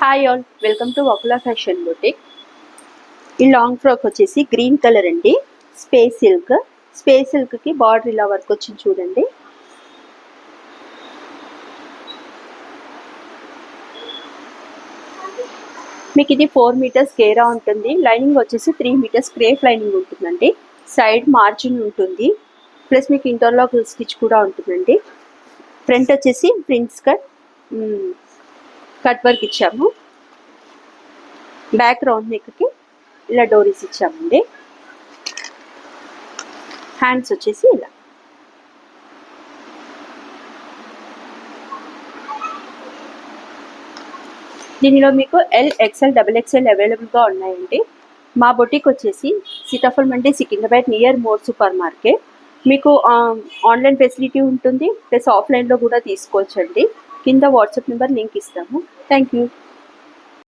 Hi all, welcome to Vakula fashion boutique. ఈ long frock వచ్చేసి green colour అండి. Space సిల్క్కి బార్డర్ ఇలా వర్క్ వచ్చింది చూడండి. మీకు ఇది 4 మీటర్స్ గేరా ఉంటుంది. లైనింగ్ వచ్చేసి 3 మీటర్స్ క్రేప్ లైనింగ్ ఉంటుందండి. సైడ్ మార్జిన్ ఉంటుంది, ప్లస్ మీకు ఇంటర్లాక్ స్టిచ్ కూడా ఉంటుందండి. ఫ్రంట్ వచ్చేసి ప్రిన్స్ కట్ వర్క్ ఇచ్చాము. బ్యాక్ రౌండ్ నెక్కి ఇలా డోరీస్ ఇచ్చామండి. హ్యాండ్స్ వచ్చేసి ఇలా. దీనిలో మీకు ఎల్, ఎక్స్ఎల్, XXL అవైలబుల్గా ఉన్నాయండి. మా బొటిక్ వచ్చేసి Seethaphal Mandi, Secunderabad, near more supermarket. మీకు ఆన్లైన్ ఫెసిలిటీ ఉంటుంది, ప్లస్ ఆఫ్లైన్లో కూడా తీసుకోవచ్చండి. కింద వాట్సాప్ నెంబర్ లింక్ ఇస్తాము. Thank you.